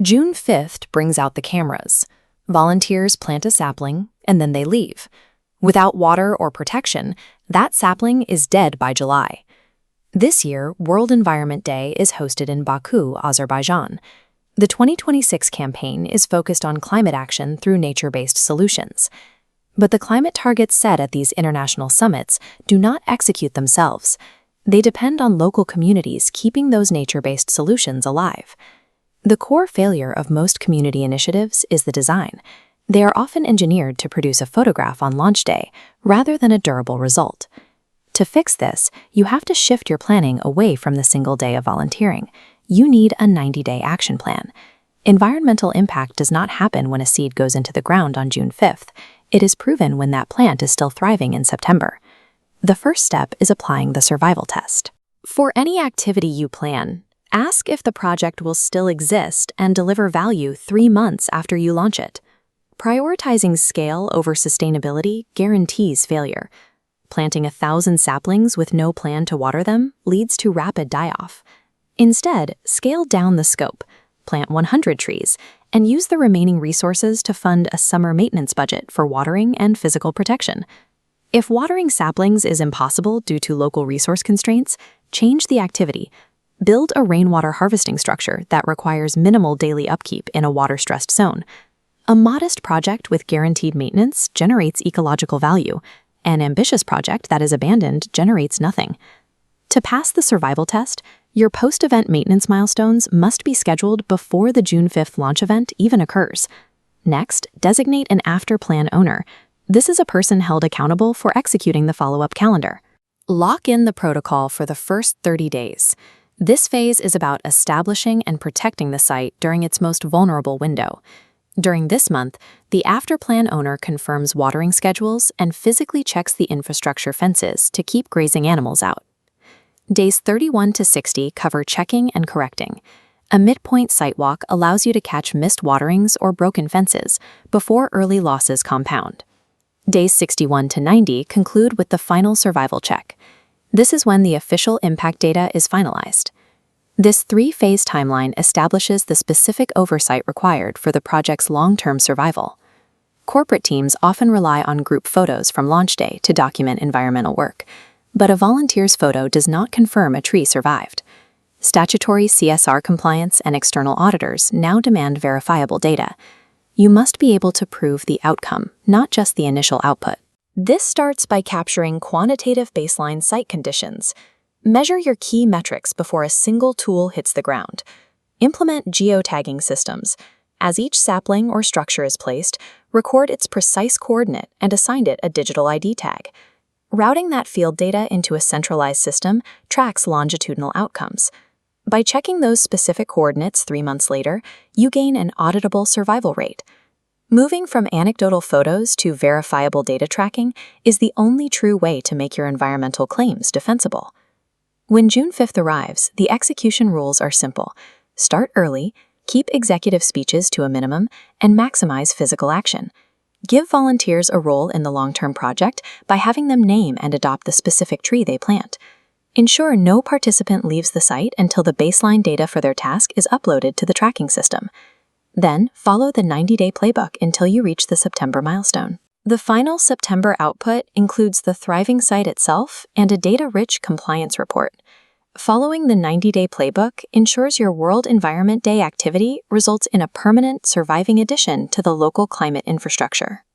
June 5th brings out the cameras. Volunteers plant a sapling, and then they leave. Without water or protection, that sapling is dead by July. This year, World Environment Day is hosted in Baku, Azerbaijan. The 2026 campaign is focused on climate action through nature-based solutions. But the climate targets set at these international summits do not execute themselves. They depend on local communities keeping those nature-based solutions alive. The core failure of most community initiatives is the design. They are often engineered to produce a photograph on launch day rather than a durable result. To fix this, you have to shift your planning away from the single day of volunteering. You need a 90-day action plan. Environmental impact does not happen when a seed goes into the ground on June 5th. It is proven when that plant is still thriving in September. The first step is applying the survival test. For any activity you plan, ask if the project will still exist and deliver value 3 months after you launch it. Prioritizing scale over sustainability guarantees failure. Planting 1,000 saplings with no plan to water them leads to rapid die-off. Instead, scale down the scope, plant 100 trees, and use the remaining resources to fund a summer maintenance budget for watering and physical protection. If watering saplings is impossible due to local resource constraints, change the activity. Build a rainwater harvesting structure that requires minimal daily upkeep in a water-stressed zone. A modest project with guaranteed maintenance generates ecological value. An ambitious project that is abandoned generates nothing. To pass the survival test, your post-event maintenance milestones must be scheduled before the June 5th launch event even occurs. Next, designate an after-plan owner. This is a person held accountable for executing the follow-up calendar. Lock in the protocol for the first 30 days. This phase is about establishing and protecting the site during its most vulnerable window. During this month, the after-plan owner confirms watering schedules and physically checks the infrastructure fences to keep grazing animals out. Days 31 to 60 cover checking and correcting. A midpoint site walk allows you to catch missed waterings or broken fences before early losses compound. Days 61 to 90 conclude with the final survival check. This is when the official impact data is finalized. This 3-phase timeline establishes the specific oversight required for the project's long-term survival. Corporate teams often rely on group photos from launch day to document environmental work, but a volunteer's photo does not confirm a tree survived. Statutory CSR compliance and external auditors now demand verifiable data. You must be able to prove the outcome, not just the initial output. This starts by capturing quantitative baseline site conditions. Measure your key metrics before a single tool hits the ground. Implement geotagging systems. As each sapling or structure is placed, record its precise coordinate and assign it a digital ID tag. Routing that field data into a centralized system tracks longitudinal outcomes. By checking those specific coordinates 3 months later, you gain an auditable survival rate. Moving from anecdotal photos to verifiable data tracking is the only true way to make your environmental claims defensible. When June 5th arrives, the execution rules are simple. Start early, keep executive speeches to a minimum, and maximize physical action. Give volunteers a role in the long-term project by having them name and adopt the specific tree they plant. Ensure no participant leaves the site until the baseline data for their task is uploaded to the tracking system. Then, follow the 90-day playbook until you reach the September milestone. The final September output includes the thriving site itself and a data-rich compliance report. Following the 90-day playbook ensures your World Environment Day activity results in a permanent, surviving addition to the local climate infrastructure.